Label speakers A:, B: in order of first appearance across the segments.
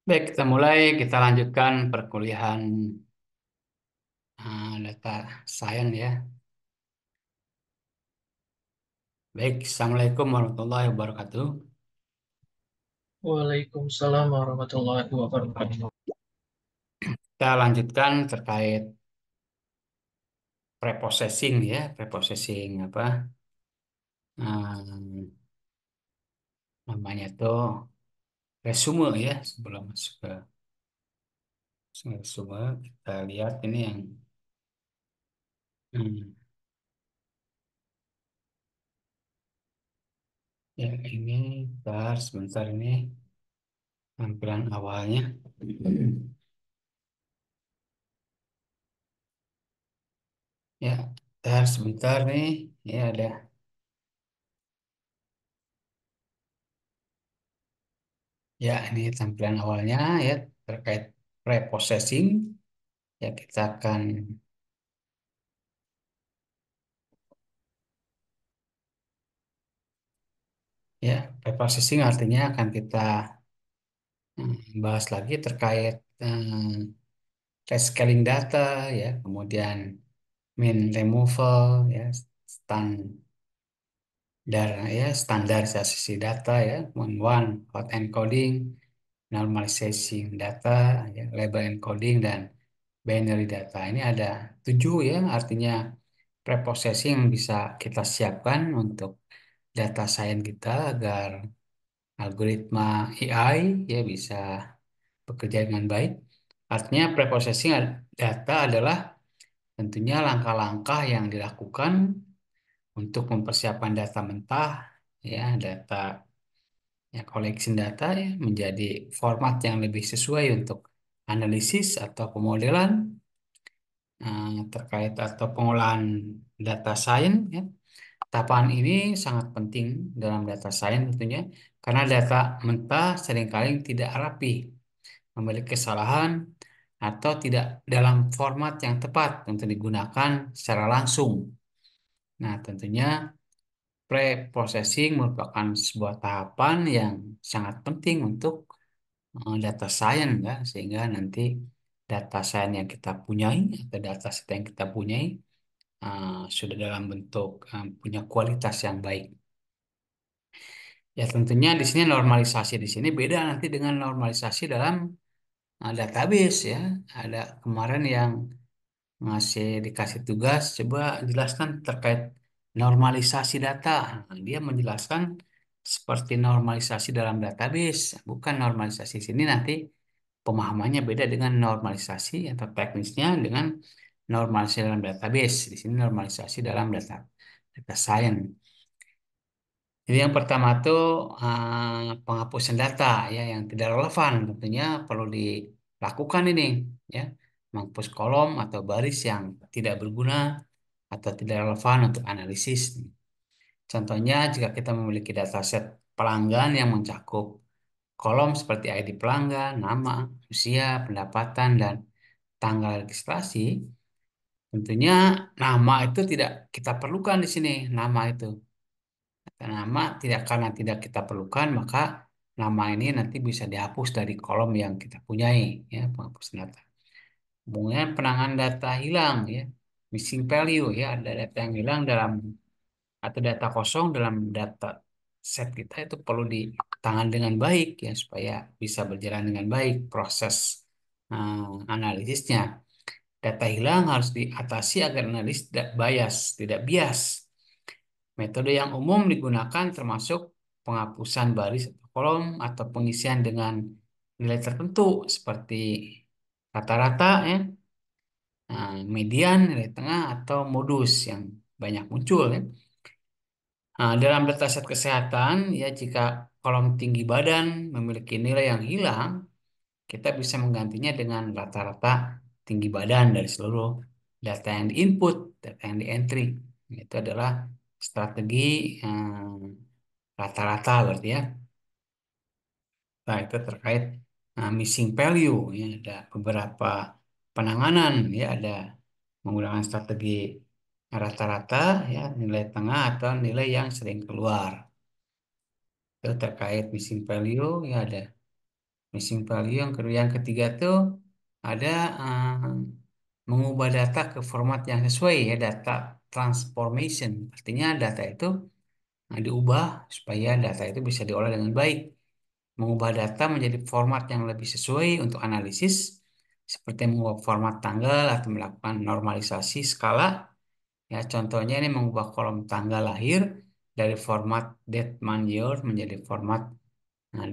A: Baik, kita mulai. Kita lanjutkan perkuliahan data science ya. Baik, Assalamualaikum warahmatullahi wabarakatuh.
B: Waalaikumsalam warahmatullahi wabarakatuh.
A: Kita lanjutkan terkait preprocessing ya. Preprocessing apa? Hmm, namanya tuh resume ya. Sebelum masuk ke resume, kita lihat ini yang hmm, ya ini. Sebentar ini tampilan awalnya. Ya, sebentar nih. Ya ada. Ya, ini tampilan awalnya ya terkait preprocessing. Ya, kita akan ya preprocessing artinya akan kita bahas lagi terkait rescaling data ya, kemudian mean removal ya, standar ya, standarisasi data ya, one hot encoding, normalizing data ya, label encoding dan binary data. Ini ada 7 ya, artinya preprocessing yang bisa kita siapkan untuk data science kita agar algoritma AI ya bisa bekerja dengan baik. Artinya preprocessing data adalah tentunya langkah-langkah yang dilakukan untuk mempersiapkan data mentah ya, data ya, collection data ya menjadi format yang lebih sesuai untuk analisis atau pemodelan terkait atau pengolahan data science ya. Tahapan ini sangat penting dalam data science tentunya karena data mentah seringkali tidak rapi, memiliki kesalahan atau tidak dalam format yang tepat untuk digunakan secara langsung. Nah, tentunya pre-processing merupakan sebuah tahapan yang sangat penting untuk data science ya, sehingga nanti data science yang kita punyai atau data set yang kita punyai sudah dalam bentuk punya kualitas yang baik. Ya tentunya di sini normalisasi di sini beda nanti dengan normalisasi dalam database ya. Ada kemarin yang dikasih tugas, coba jelaskan terkait normalisasi data. Nah, dia menjelaskan seperti normalisasi dalam database, bukan normalisasi sini nanti pemahamannya beda dengan normalisasi atau teknisnya dengan normalisasi dalam database. Di sini normalisasi dalam data science. Jadi yang pertama tuh penghapusan data ya yang tidak relevan tentunya perlu dilakukan ini ya, menghapus kolom atau baris yang tidak berguna atau tidak relevan untuk analisis. Contohnya jika kita memiliki dataset pelanggan yang mencakup kolom seperti ID pelanggan, nama, usia, pendapatan, dan tanggal registrasi, tentunya nama itu tidak kita perlukan di sini, nama itu. Nama tidak karena tidak kita perlukan, maka nama ini nanti bisa dihapus dari kolom yang kita punyai, ya, penghapus data. Kemudian penanganan data hilang, ya, missing value, ya, ada data yang hilang dalam atau data kosong dalam data set kita itu perlu ditangani dengan baik, ya, supaya bisa berjalan dengan baik proses analisisnya. Data hilang harus diatasi agar analis tidak bias, tidak bias. Metode yang umum digunakan termasuk penghapusan baris atau kolom atau pengisian dengan nilai tertentu seperti rata-rata ya, median, nilai tengah atau modus yang banyak muncul ya. Dalam dataset kesehatan ya jika kolom tinggi badan memiliki nilai yang hilang, kita bisa menggantinya dengan rata-rata tinggi badan dari seluruh data yang diinput, data yang di-entry. Itu adalah strategi rata-rata berarti ya. Nah, itu terkait missing value ya ada beberapa penanganan ya ada menggunakan strategi rata-rata ya nilai tengah atau nilai yang sering keluar. Itu terkait missing value ya ada Missing value yang kedua, yang ketiga tuh ada mengubah data ke format yang sesuai ya, data transformation. Artinya data itu diubah supaya data itu bisa diolah dengan baik. Mengubah data menjadi format yang lebih sesuai untuk analisis, seperti mengubah format tanggal atau melakukan normalisasi skala. Ya, contohnya ini mengubah kolom tanggal lahir dari format date month year menjadi format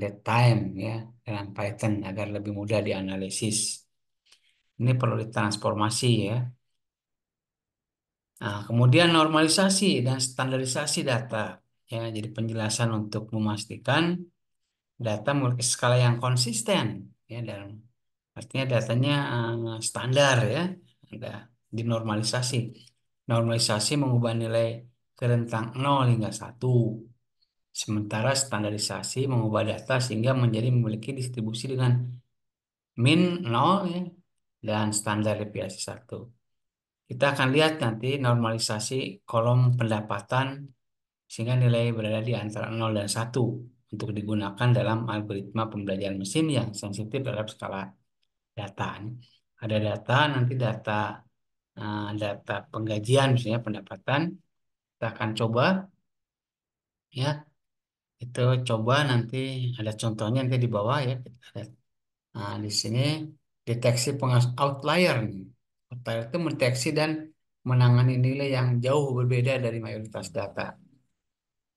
A: date time ya dalam Python agar lebih mudah dianalisis. Ini perlu ditransformasi ya. Nah, kemudian normalisasi dan standarisasi data. Ya, jadi penjelasan untuk memastikan data memiliki skala yang konsisten ya dan artinya datanya standar ya. Ada dinormalisasi. Normalisasi mengubah nilai ke rentang 0 hingga 1. Sementara standarisasi mengubah data sehingga menjadi memiliki distribusi dengan min 0 ya, dan standar deviasi 1. Kita akan lihat nanti normalisasi kolom pendapatan sehingga nilai berada di antara 0 dan 1 untuk digunakan dalam algoritma pembelajaran mesin yang sensitif terhadap skala data. Ada data, nanti data penggajian misalnya pendapatan, kita akan coba ya, itu coba nanti ada contohnya nanti di bawah ya. Kita lihat. Nah, di sini deteksi outlier nih. Outlier itu mendeteksi dan menangani nilai yang jauh berbeda dari mayoritas data.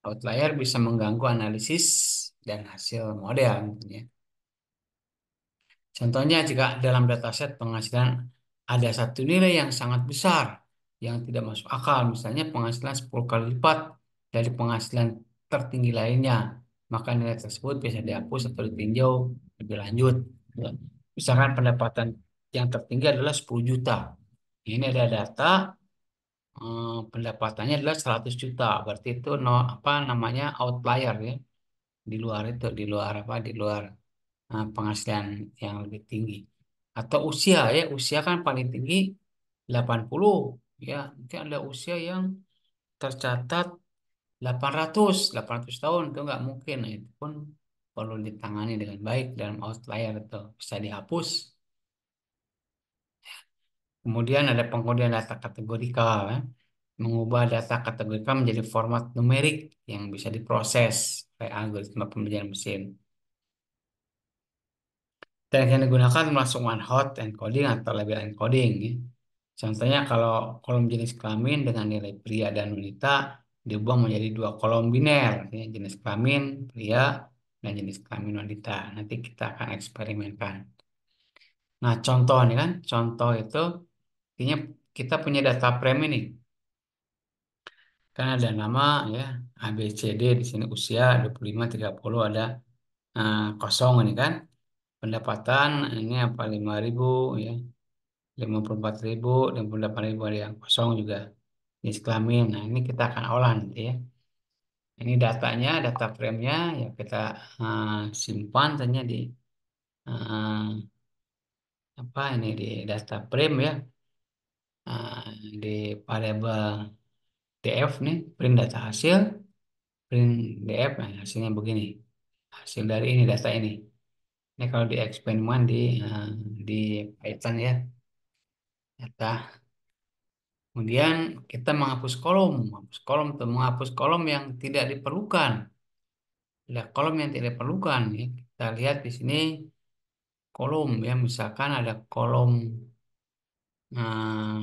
A: Outlier bisa mengganggu analisis dan hasil model. Ya. Contohnya jika dalam dataset penghasilan ada satu nilai yang sangat besar yang tidak masuk akal, misalnya penghasilan 10 kali lipat dari penghasilan tertinggi lainnya, maka nilai tersebut bisa dihapus atau ditinjau lebih lanjut. Ya. Misalkan pendapatan yang tertinggi adalah 10 juta. Ini ada data pendapatannya adalah 100 juta. Berarti itu no, apa namanya outlier ya. Di luar itu, di luar apa? Di luar penghasilan yang lebih tinggi. Atau usia ya, usia kan paling tinggi 80 ya. Mungkin ada usia yang tercatat 800 tahun itu nggak mungkin. Nah, itu pun perlu ditangani dengan baik dalam outlier itu bisa dihapus. Kemudian ada pengujian data kategorikal ya. Mengubah data kategorikal menjadi format numerik yang bisa diproses oleh algoritma pembelajaran mesin. Dan yang digunakan termasuk one hot encoding atau label encoding. Ya. Contohnya kalau kolom jenis kelamin dengan nilai pria dan wanita diubah menjadi dua kolom biner, ya, jenis kelamin pria dan jenis kelamin wanita. Nanti kita akan eksperimenkan. Nah, contoh nih kan, contoh itu artinya kita punya data frame ini. Kan ada nama ya A B C D di sini usia 25 30 ada kosong ini kan. Pendapatan ini apa 5.000 ya. 54.000, 58.000 ada yang kosong juga. Jenis kelamin. Nah, ini kita akan olah nanti ya. Ini datanya, data frame-nya ya kita simpan saja di eh, apa ini di data frame ya. Di variabel df nih, print data hasil, print df, nah hasilnya begini. Hasil dari ini data ini. Ini kalau di eksperimen di Python ya, data. Kemudian kita menghapus kolom atau menghapus kolom yang tidak diperlukan. Ada kolom yang tidak diperlukan. Ya. Kita lihat di sini kolom ya, misalkan ada kolom eh,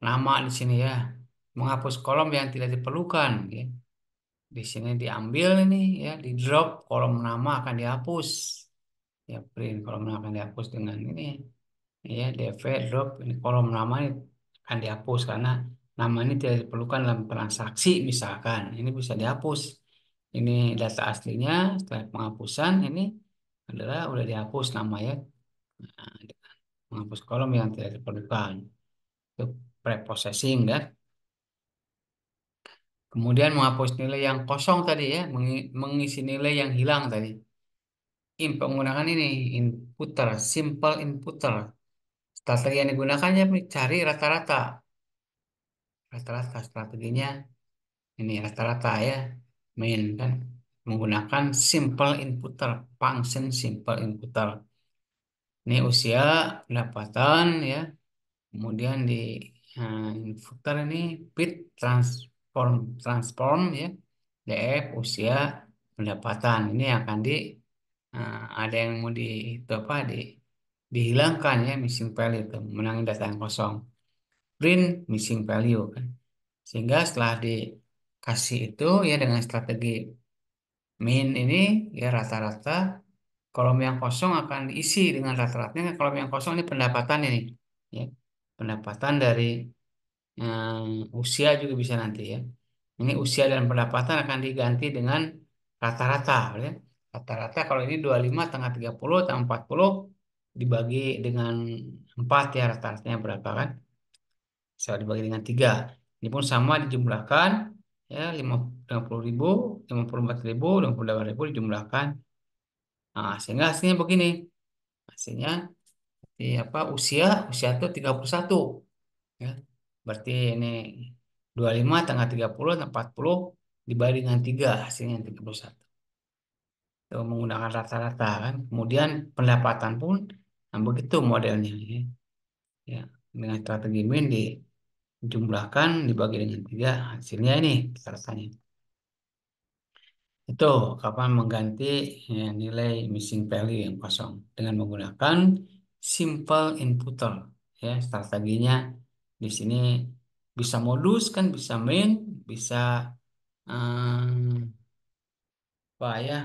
A: nama di sini ya. Menghapus kolom yang tidak diperlukan. Ya. Di sini diambil ini ya, di drop kolom nama akan dihapus. Ya, print kolom nama akan dihapus dengan ini. Ya DV drop ini kolom nama ini akan dihapus karena nama ini tidak diperlukan dalam transaksi misalkan ini bisa dihapus ini data aslinya setelah penghapusan ini adalah udah dihapus nama ya. Nah, menghapus kolom yang tidak diperlukan itu preprocessing dan kemudian menghapus nilai yang kosong tadi ya mengisi nilai yang hilang tadi menggunakan ini inputer simple inputer strategi yang digunakannya cari rata-rata. Rata-rata strateginya ini rata-rata ya main kan menggunakan simple inputer, function simple inputer. Ini usia, pendapatan ya, kemudian di inputer ini bit transform ya, DF usia, pendapatan. Ini akan ada yang mau di itu apa dihilangkan ya, missing value itu, menangin data yang kosong. Print missing value kan. Sehingga setelah dikasih itu ya dengan strategi min ini ya rata-rata kolom yang kosong akan diisi dengan rata-ratanya. Kolom yang kosong ini pendapatan ini ya. Pendapatan dari usia juga bisa nanti ya. Ini usia dan pendapatan akan diganti dengan rata-rata ya. Rata-rata kalau ini 25 tengah 30 tengah 40 dibagi dengan 4 ya, rata-ratanya berapa kan? Bisa dibagi dengan 3. Ini pun sama dijumlahkan ya, 50.000, 54.000, 28.000 dijumlahkan. Nah, sehingga hasilnya begini. Hasilnya di apa usia itu 31 ya. Berarti ini 25 tanggal 30 40 dibagi dengan 3 hasilnya 31. Itu menggunakan rata-rata kan. Kemudian pendapatan pun nah begitu modelnya ya. Ya, dengan strategi min dijumlahkan dibagi dengan 3 hasilnya ini rata-ratanya. Itu kapan mengganti ya, nilai missing value yang kosong dengan menggunakan simple inputer ya, strateginya di sini bisa modus kan, bisa main, bisa apa ya,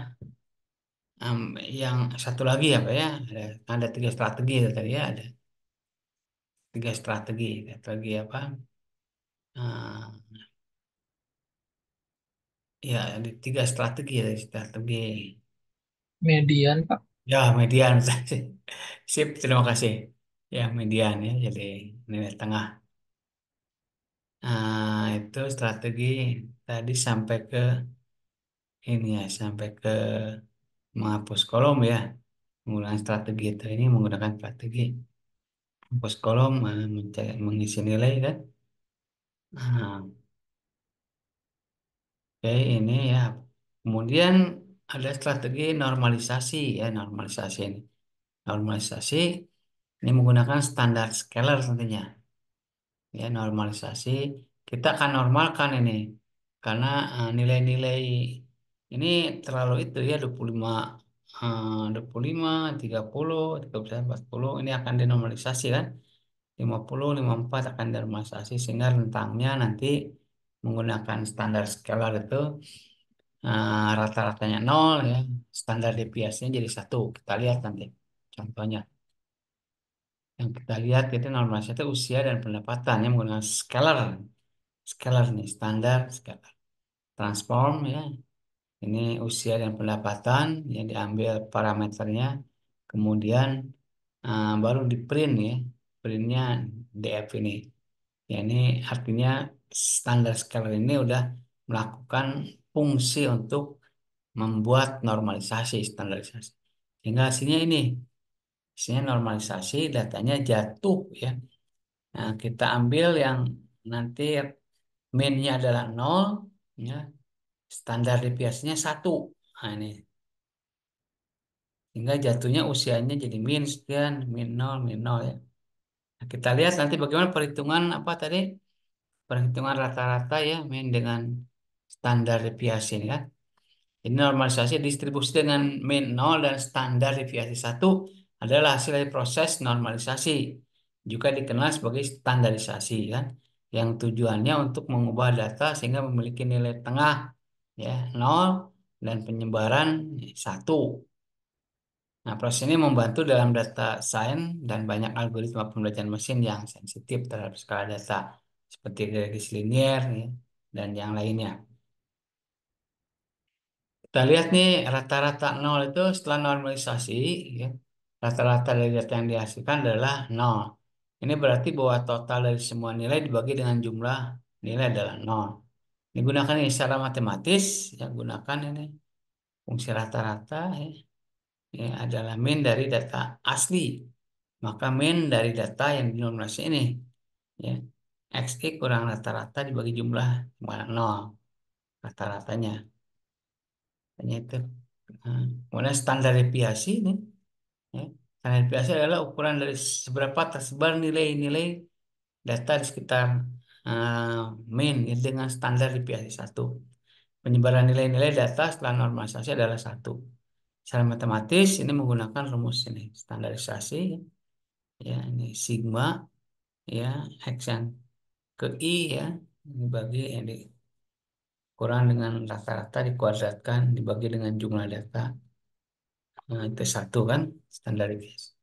A: em, yang satu lagi apa ya, ada 3 strategi itu tadi ya, ada 3 strategi, strategi apa, Eh, ya ada 3 strategi, ada strategi
B: Median, Pak.
A: ya median. Sip, terima kasih. Ya, median ya, jadi nilai tengah. Nah, itu strategi tadi sampai ke ini ya, sampai ke menghapus kolom ya. Menggunakan strategi itu ini menggunakan strategi menghapus kolom, mengisi nilai kan. Nah, oke ini ya. Kemudian ada strategi normalisasi ya, normalisasi ini. Normalisasi ini menggunakan standar scalar tentunya. Ya normalisasi kita akan normalkan ini karena nilai-nilai ini terlalu itu ya 25 25 30 31 40 ini akan dinormalisasi kan, 50 54 akan dinormalisasi sehingga rentangnya nanti menggunakan standar scalar itu rata-ratanya nol ya, standar deviasinya jadi 1. Kita lihat nanti contohnya. Yang kita lihat itu normalisasi itu usia dan pendapatan yang menggunakan scalar. Scalar nih, standar scalar. Transform ya. Ini usia dan pendapatan yang diambil parameternya. Kemudian baru di print ya. Printnya DF ini. Ya ini artinya standar scalar ini udah melakukan fungsi untuk membuat normalisasi, standarisasi. Sehingga hasilnya ini. Hasilnya normalisasi, datanya jatuh ya. Nah, kita ambil yang nanti min-nya adalah nol, ya. Standar deviasinya 1. Nah, ini. Sehingga jatuhnya usianya jadi min sekian, min nol ya. Nah, kita lihat nanti bagaimana perhitungan apa tadi? Perhitungan rata-rata ya, min dengan standar deviasi ini kan. Ini normalisasi distribusi dengan min nol dan standar deviasi 1 adalah hasil dari proses normalisasi. Juga dikenal sebagai standarisasi kan, yang tujuannya untuk mengubah data sehingga memiliki nilai tengah ya 0 dan penyebaran 1. Nah, proses ini membantu dalam data science dan banyak algoritma pembelajaran mesin yang sensitif terhadap skala data seperti regresi linear ya, dan yang lainnya. Kita lihat nih rata-rata nol itu setelah normalisasi ya, rata-rata dari data yang dihasilkan adalah nol. Ini berarti bahwa total dari semua nilai dibagi dengan jumlah nilai adalah nol. Ini gunakan ini secara matematis ya, gunakan ini fungsi rata-rata ya, ini adalah min dari data asli. Maka min dari data yang dinormalisasi ini ya, XI kurang rata-rata dibagi jumlah nol rata-ratanya. Hanya itu. Nah, kemudian standar deviasi ini, ya. Standar deviasi adalah ukuran dari seberapa tersebar nilai-nilai data di sekitar eh, main ya, dengan standar deviasi satu. Penyebaran nilai-nilai data setelah normalisasi adalah satu. Secara matematis ini menggunakan rumus ini standarisasi, ya ini sigma, ya x yang ke i, ya ini bagi yang dikurang dengan rata-rata dikuadratkan dibagi dengan jumlah data. Nah, itu satu kan standarisasi.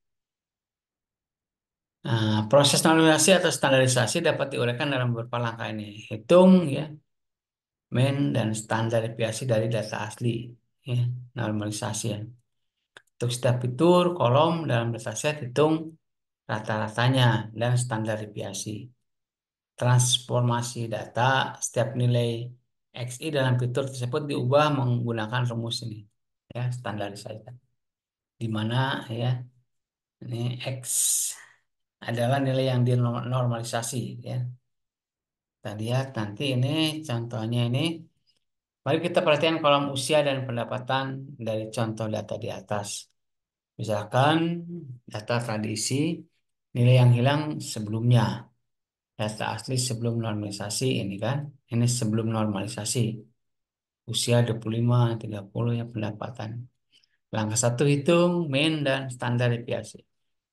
A: Nah, proses normalisasi atau standarisasi dapat diuraikan dalam beberapa langkah ini. Hitung ya mean dan standar deviasi dari data asli, ya normalisasi ya. Untuk setiap fitur kolom dalam dataset hitung rata-ratanya dan standar deviasi. Transformasi data setiap nilai XI dalam fitur tersebut diubah menggunakan rumus ini, ya standarisasi. Di mana ya ini X adalah nilai yang dinormalisasi, ya. Kita lihat nanti ini contohnya ini. Mari kita perhatikan kolom usia dan pendapatan dari contoh data di atas. Misalkan data tradisi, nilai yang hilang sebelumnya. Data asli sebelum normalisasi ini kan. Ini sebelum normalisasi. Usia 25, 30 ya pendapatan. Langkah satu hitung mean dan standar deviasi.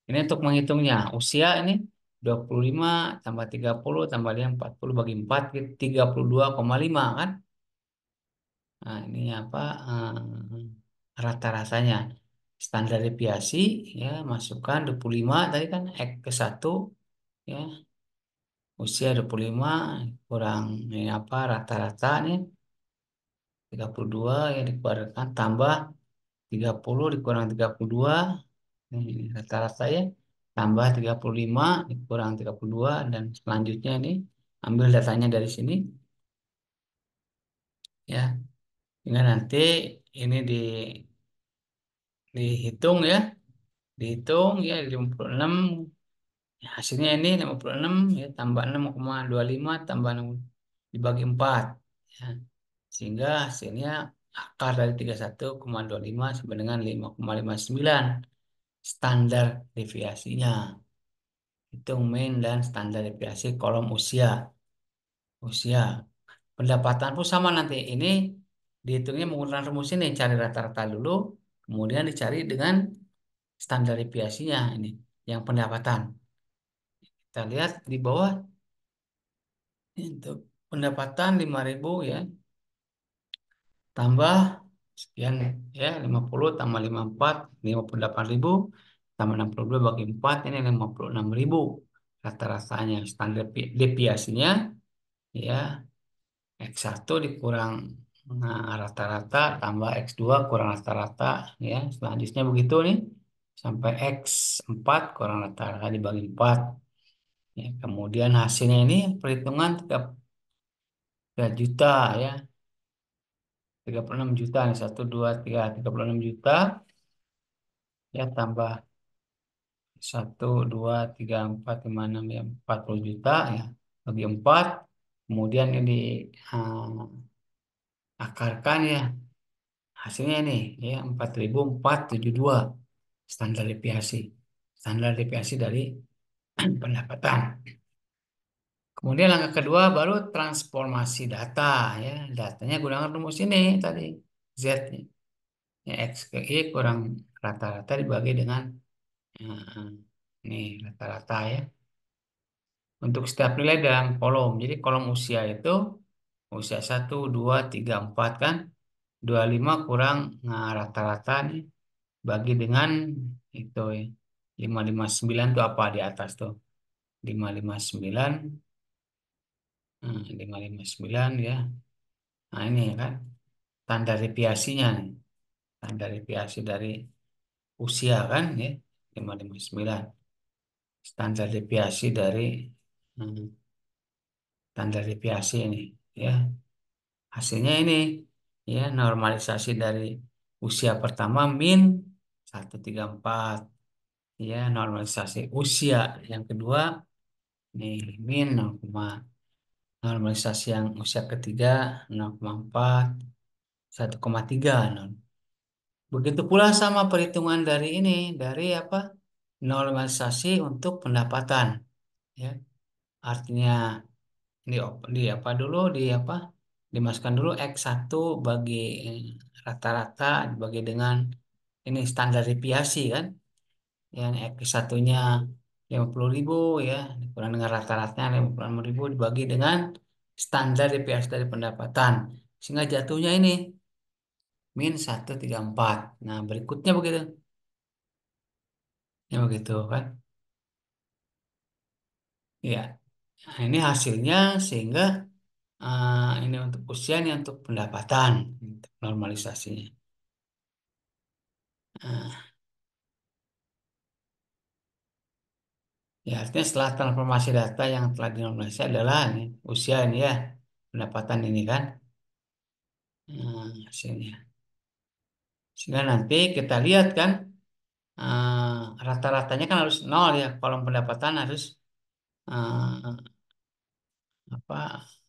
A: Ini untuk menghitungnya. Usia ini 25 tambah 30 tambah 5, 40 bagi 4, 32,5 kan. Nah, ini apa rata-ratanya. Standar deviasi ya masukkan 25 tadi kan X ke satu, ya. Usia 25 kurang ini apa rata-rata nih 32 ya dikeluarkan tambah 30 dikurang 32 ini rata-rata ya tambah 35 dikurang 32 dan selanjutnya ini ambil datanya dari sini, ya. Hingga nanti ini dihitung ya. Dihitung ya 56. Ya, hasilnya ini 56 ya tambah 6,25 tambah 6 dibagi 4, ya. Sehingga hasilnya akar dari 31,25 sama dengan 5,59 standar deviasinya. Hitung mean dan standar deviasi kolom usia. Usia. Pendapatan pun sama nanti. Ini dihitungnya menggunakan rumus ini. Cari rata-rata dulu. Kemudian dicari dengan standar deviasinya ini. Yang pendapatan. Kita lihat di bawah. Untuk pendapatan 5.000 ya. Tambah sekian ya 50 tambah 54 58.000 tambah 62 bagi 4 ini 56.000 rata-ratanya standar deviasinya, ya X1 dikurang rata-rata tambah X2 kurang rata-rata, ya selanjutnya begitu nih sampai X4 kurang rata-rata dibagi 4, ya kemudian hasilnya ini perhitungan 3 juta, ya 36 juta nih 1, 2, 3 36 juta, ya tambah 1, 2, 3, 4, 5, 6 ya 40 juta, ya bagi 4, kemudian ini akarkan ya hasilnya ini ya 4.472 standar deviasi dari pendapatan. Kemudian langkah kedua baru transformasi data, ya datanya gunakan rumus ini tadi Z ya X ke Y kurang rata-rata dibagi dengan eh, ini rata-rata ya untuk setiap nilai dalam kolom. Jadi kolom usia itu usia 1, 2, 3, 4 kan 25 kurang rata-rata nih bagi dengan itu ya 559 tuh apa di atas tuh 559, 559 ya. Nah ini kan tanda deviasinya nih. Tanda deviasi dari usia kan ya 559. Standar deviasi dari hmm, tanda deviasi ini ya. Hasilnya ini ya normalisasi dari usia pertama min 134, ya normalisasi usia yang kedua nih min 0, normalisasi yang usia ketiga 0,4, 1,3 non. Begitu pula sama perhitungan dari ini, dari apa? Normalisasi untuk pendapatan, ya. Artinya di apa dulu, di apa? Dimasukkan dulu X1 bagi eh, rata-rata dibagi dengan ini standar deviasi kan. Yang X1-nya 50.000 ya, dikurang dengan rata-ratanya 56.000 dibagi dengan standar deviasi dari pendapatan. Sehingga jatuhnya ini -134. Nah, berikutnya begitu. Ya begitu kan. Ya. Nah, ini hasilnya sehingga ini untuk usia, ini untuk pendapatan, untuk normalisasinya. Nah, ya artinya setelah transformasi data yang telah dinormalisasi adalah ini, usia ini ya, pendapatan ini kan. Hasilnya. Sehingga nanti kita lihat kan, rata-ratanya kan harus nol ya, kolom pendapatan harus apa,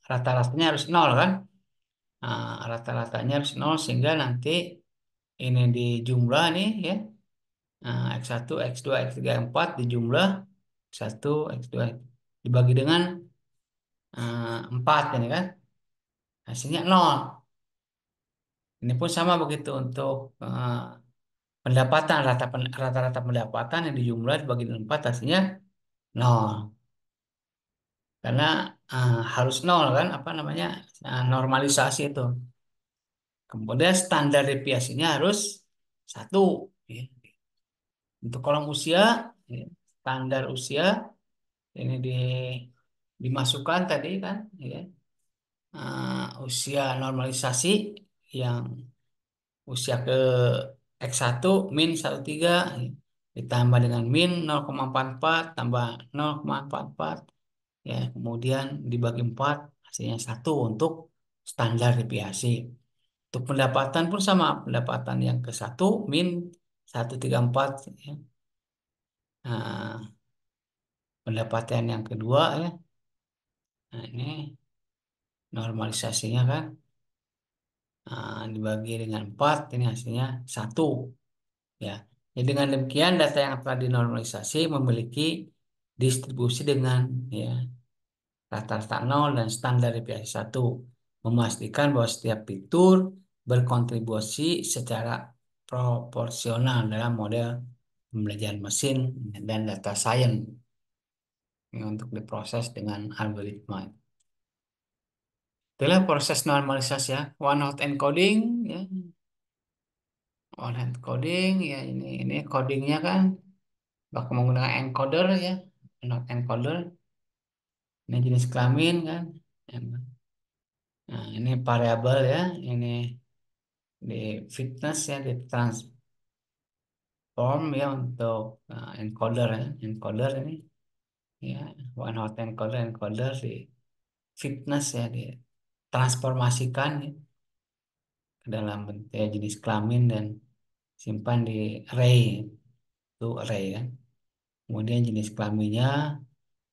A: rata-ratanya harus nol kan. Rata-ratanya harus nol sehingga nanti ini dijumlah nih ya. X1, X2, X3, X4 dijumlah X1, X2 dibagi dengan 4 ini kan. Hasilnya nol. Ini pun sama begitu untuk pendapatan, rata-rata pendapatan yang dijumlah dibagi dengan 4 hasilnya nol. Karena harus nol kan, apa namanya, normalisasi itu. Kemudian standar deviasinya harus 1 ya. Untuk kolom usia, ya, standar usia ini dimasukkan tadi kan, ya. Usia normalisasi yang usia ke X1 -13 ya. Ditambah dengan -0,44 tambah 0,44 ya, kemudian dibagi 4 hasilnya 1 untuk standar deviasi. Untuk pendapatan pun sama, pendapatan yang ke satu -134 ya. Nah, pendapatan yang kedua ya. Nah, ini normalisasinya kan, dibagi dengan 4 ini hasilnya 1 ya. Jadi dengan demikian data yang telah dinormalisasi memiliki distribusi dengan ya rata-rata 0 dan standar deviasi 1, memastikan bahwa setiap fitur berkontribusi secara proporsional dalam model pembelajaran mesin dan data science yang untuk diproses dengan algoritma. Itulah proses normalisasi ya. One hot encoding ya. One hot coding ya, ini codingnya kan bakal menggunakan encoder ya. One hot encoder. Ini jenis kelamin kan. Nah, ini variabel ya. Ini di fitness ya, di transform ya untuk encoder ya. Encoder ini ya, one hot encoder, encoder di fitness ya, di transformasikan ya, ke dalam bentuk ya, jenis kelamin dan simpan di array, itu array kan. Kemudian jenis kelaminnya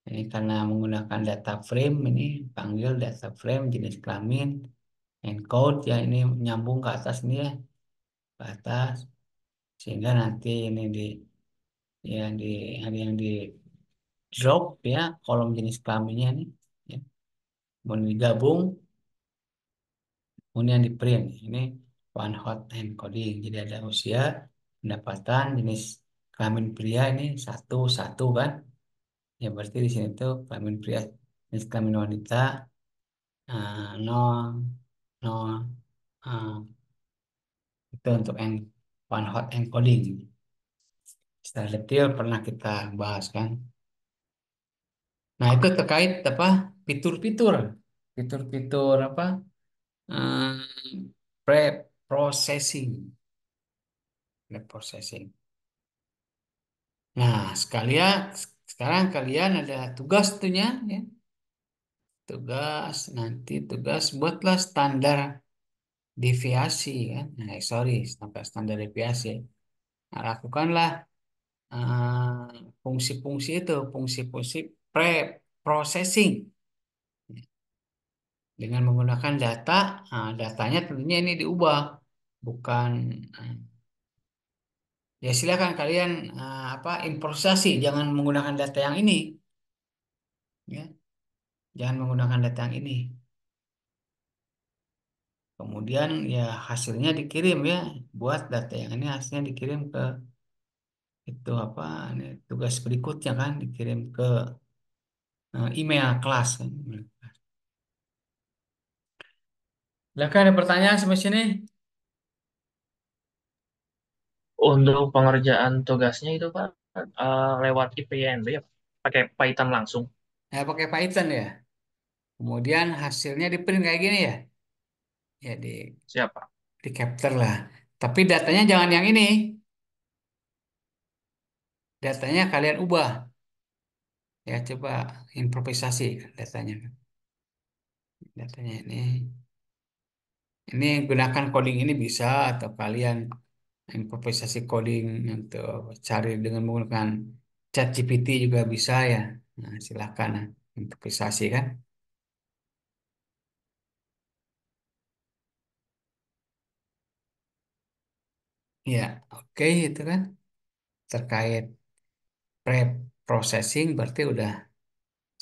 A: ini karena menggunakan data frame, ini panggil data frame jenis kelamin encode ya, ini nyambung ke atas ini ya, ke atas, sehingga nanti ini di ya di ada yang di drop ya, kolom jenis kelaminnya nih ya. Kemudian digabung, kemudian di print ini one hot encoding. Jadi ada usia, pendapatan, jenis kelamin pria ini satu satu kan. Ya berarti di sini tuh kelamin pria, jenis kelamin wanita nol nol, ah, itu untuk one hot encoding. Secara detail pernah kita bahas kan. Nah itu terkait apa, fitur-fitur, fitur-fitur apa, pre-processing, pre-processing. Nah sekarang kalian ada tugas tuhnya ya. Tugas buatlah standar deviasi kan. Nah, sorry, sampai standar deviasi. Nah, lakukanlah fungsi-fungsi itu, fungsi-fungsi pre-processing. Dengan menggunakan data, datanya tentunya ini diubah, bukan ya silakan kalian improvisasi, jangan menggunakan data yang ini, ya, jangan menggunakan data yang ini. Kemudian ya hasilnya dikirim ya, buat data yang ini hasilnya dikirim ke itu apa ini tugas berikutnya kan dikirim ke email kelas kan. Silakan ada pertanyaan sampai sini?
B: Untuk pengerjaan tugasnya itu Pak, lewat IPNB ya, pakai Python langsung.
A: Ya pakai Python ya. Kemudian hasilnya di print kayak gini ya. Ya
B: Siapa?
A: di capture lah. Tapi datanya jangan yang ini. Datanya kalian ubah. Ya coba improvisasi datanya. Datanya ini. Ini gunakan coding ini bisa atau kalian improvisasi coding untuk cari dengan menggunakan ChatGPT juga bisa ya. Nah, silakan improvisasi kan. Ya, oke itu kan terkait pre-processing berarti udah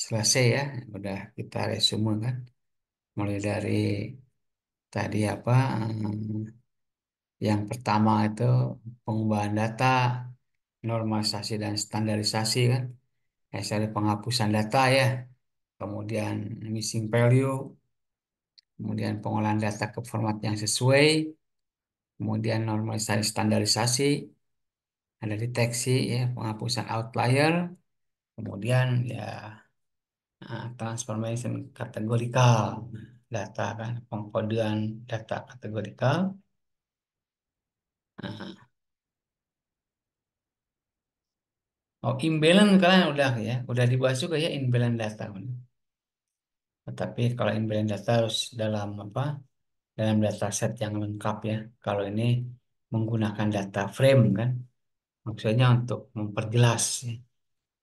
A: selesai ya. Udah kita resume kan. Mulai dari tadi yang pertama itu pengubahan data, normalisasi dan standarisasi kan. Dari penghapusan data ya. Kemudian missing value, kemudian pengolahan data ke format yang sesuai, kemudian normalisasi standarisasi, ada deteksi ya, penghapusan outlier, kemudian ya transformation kategorikal data kan, pengkodean data kategorikal. Nah, oh imbalance kalian udah ya, udah dibahas juga ya imbalance data. Tetapi kalau imbalance data harus dalam dalam dataset yang lengkap ya. Kalau ini menggunakan data frame kan, maksudnya untuk memperjelas, ya.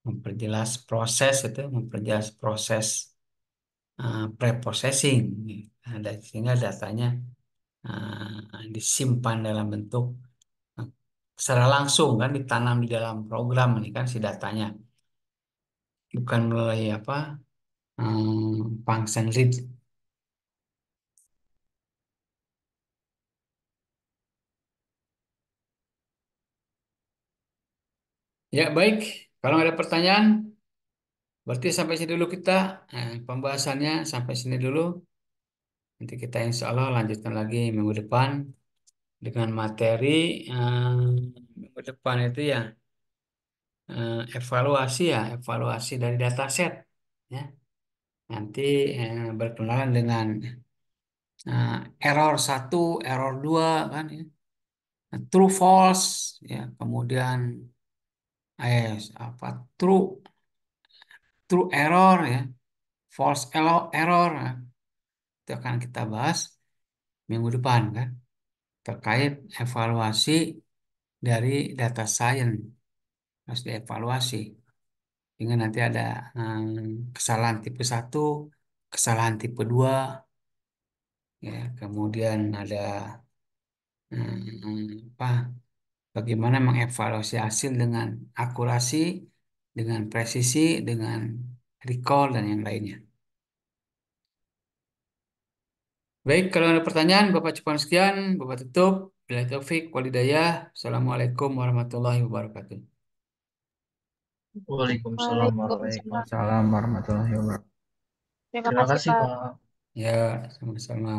A: Memperjelas proses itu, memperjelas proses pre-processing, ya. Sehingga datanya disimpan dalam bentuk eh, secara langsung kan ditanam di dalam program ini kan si datanya, bukan melalui function read. Ya baik, kalau ada pertanyaan berarti sampai sini dulu kita pembahasannya sampai sini dulu. Nanti kita insya Allah lanjutkan lagi minggu depan dengan materi minggu depan itu ya evaluasi dari dataset ya. Nanti berkenalan dengan error satu, error dua kan ya. True false ya, kemudian apa true true error ya, false error ya. Itu akan kita bahas minggu depan kan terkait evaluasi dari data science harus dievaluasi. Sehingga nanti ada kesalahan tipe satu, kesalahan tipe 2, ya, kemudian ada apa, bagaimana mengevaluasi hasil dengan akurasi, dengan presisi, dengan recall dan yang lainnya. Baik, kalau ada pertanyaan, Bapak cukup sekian, Bapak tutup. Bila taufik, walhidayah. Assalamualaikum warahmatullahi wabarakatuh.
B: Waalaikumsalam
C: Waalaikumsalam.
B: Waalaikumsalam warahmatullahi wabarakatuh.
C: Terima
B: Terima
C: kasih,
B: kasih
C: Pak.
B: Pak.
A: Ya, sama-sama.